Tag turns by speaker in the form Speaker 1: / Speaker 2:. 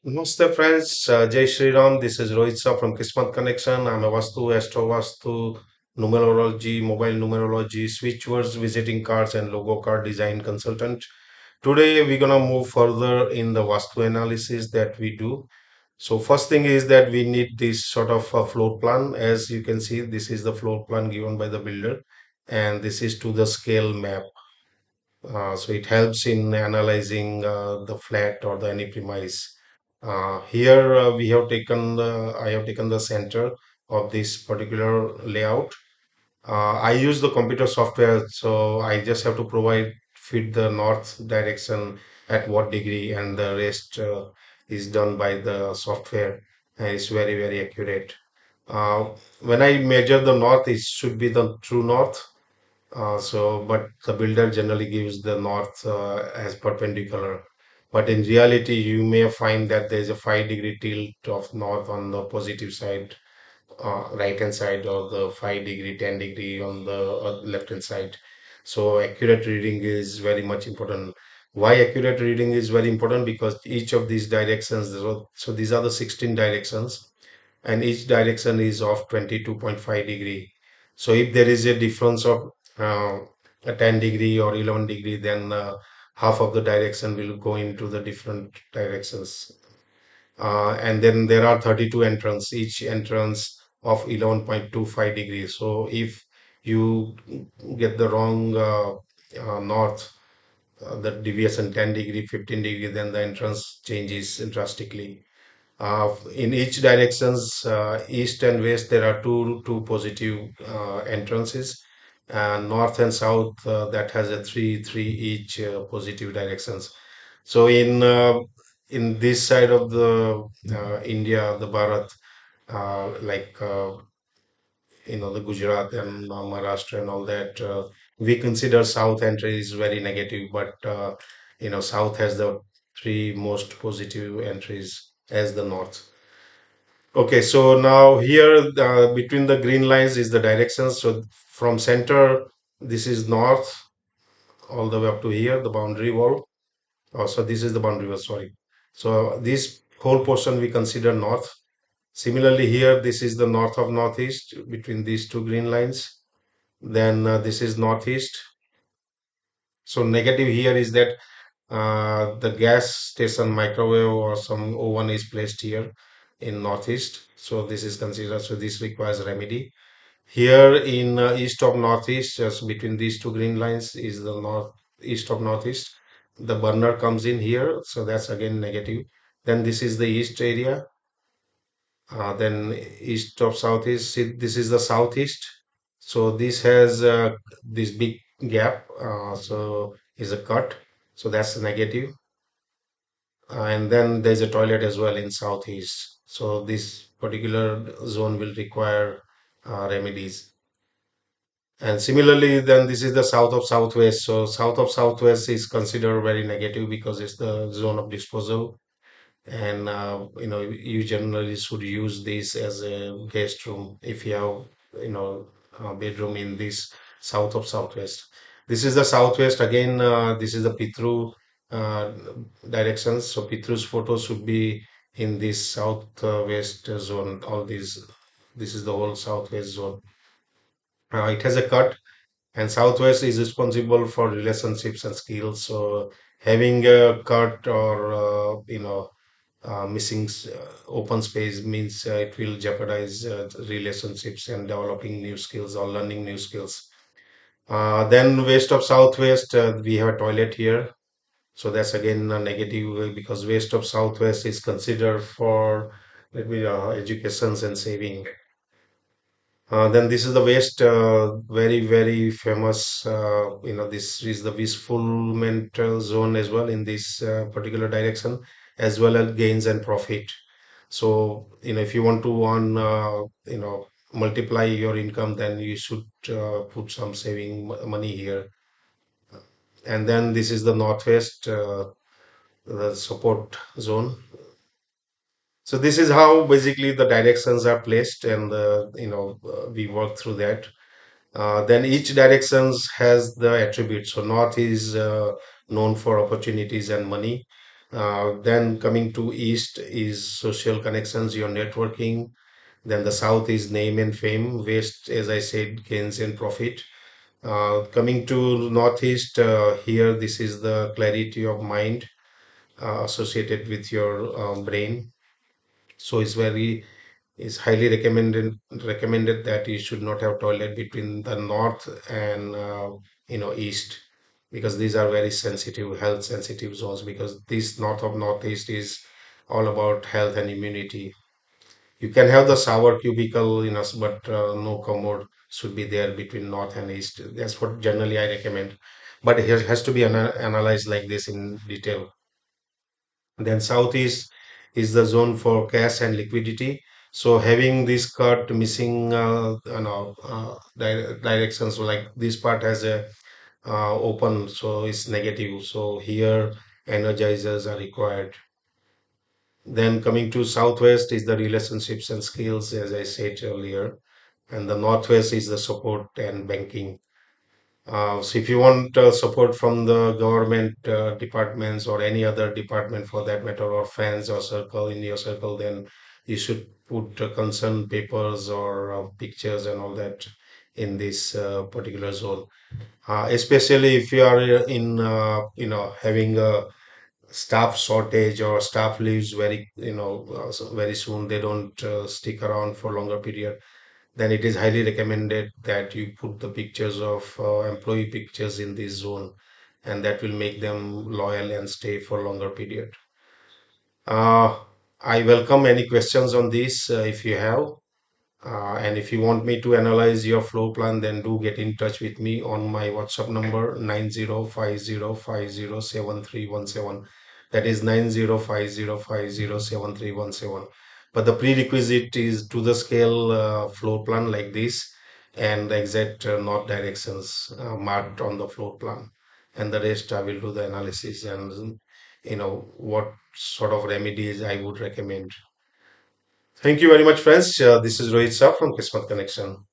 Speaker 1: Namaste friends, Jai Shri Ram. This is Rohit Shah from Kismat Connection. I'm a Vastu, Astro Vastu, numerology, mobile numerology, switch words, visiting cards, and logo card design consultant. Today we're gonna move further in the Vastu analysis that we do. So first thing is that we need this sort of a floor plan. As you can see, this is the floor plan given by the builder, and this is to the scale map. So it helps in analyzing the flat or the any premise. Here we have taken I have taken the center of this particular layout. I use the computer software, so I just have to provide fit the north direction at what degree, and the rest is done by the software, and it's very accurate. Uh, when I measure the north, it should be the true north, but the builder generally gives the north as perpendicular. But in reality, you may find that there is a 5-degree tilt of north on the positive side, right hand side, or the 5-degree, 10-degree on the left hand side. So accurate reading is very much important. Why accurate reading is very important? Because each of these directions, so these are the 16 directions, and each direction is of 22.5 degree. So if there is a difference of uh, a 10 degree or 11 degree, then half of the direction will go into the different directions. And then there are 32 entrance, each entrance of 11.25 degrees. So if you get the wrong north, the deviation 10 degree, 15 degree, then the entrance changes drastically. In each directions, east and west, there are two positive entrances, and north and south that has a three each positive directions. So in this side of the India, the Bharat, like the Gujarat and Maharashtra and all that, we consider south entry is very negative, but south has the three most positive entries as the north. Okay, so now here between the green lines is the directions. So from center, this is north all the way up to here, the boundary wall. Oh, so this is the boundary wall, sorry. So this whole portion we consider north. Similarly, here, this is the north of northeast between these two green lines. Then this is northeast. So negative here is that the gas station microwave or some oven is placed here in northeast. So this is considered, so this requires remedy. Here in east of northeast, just between these two green lines is the north east of northeast. The burner comes in here, so that's again negative. Then this is the east area. Then east of southeast, see, this is the southeast. So this has this big gap. So is a cut. So that's negative. And then there's a toilet as well in southeast. So this particular zone will require remedies. And similarly, then this is the south of southwest. So south of southwest is considered very negative because it's the zone of disposal, and you generally should use this as a guest room if you have a bedroom in this south of southwest. This is the southwest again. This is the Pitru uh, directions. So Pitru's photo should be in this southwest zone. All these, this is the whole southwest zone. It has a cut, and southwest is responsible for relationships and skills. So having a cut or missing open space means it will jeopardize relationships and developing new skills or learning new skills. Then west of southwest, we have a toilet here. So that's again a negative because west of southwest is considered for educations and saving. Then this is the West, very famous. This is the wishfulment zone as well in this particular direction, as well as gains and profit. So, if you want to multiply your income, then you should put some saving money here. And then this is the Northwest, the support zone. So this is how basically the directions are placed, and we work through that. Then each directions has the attributes. So north is known for opportunities and money. Then coming to east is social connections, your networking. Then the south is name and fame. West, as I said, gains and profit. Coming to northeast, here this is the clarity of mind associated with your brain. So it's highly recommended that you should not have toilet between the north and east, because these are very sensitive, health sensitive zones, because this north of northeast is all about health and immunity. You can have the shower cubicle, but no commode should be there between north and east. That's what generally I recommend, but it has to be analyzed like this in detail. Then southeast is the zone for cash and liquidity. So having this cut missing, directions, so like this part has a open, so it's negative. So here energizers are required. Then coming to southwest is the relationships and skills, as I said earlier, and the northwest is the support and banking. So if you want support from the government departments or any other department for that matter, or friends or circle in your circle, then you should put concern papers or pictures and all that in this particular zone. Especially if you are in, having a staff shortage or staff leaves very soon, they don't stick around for longer period, then it is highly recommended that you put the pictures of employee pictures in this zone, and that will make them loyal and stay for longer period. uh, I welcome any questions on this if you have. And if you want me to analyze your floor plan, then do get in touch with me on my WhatsApp number 9050507317. That is 9050507317. But the prerequisite is to the scale floor plan like this, and the exact north directions marked on the floor plan. And the rest I will do the analysis and what sort of remedies I would recommend. Thank you very much, friends. This is Rohit Shah from Kismet Connection.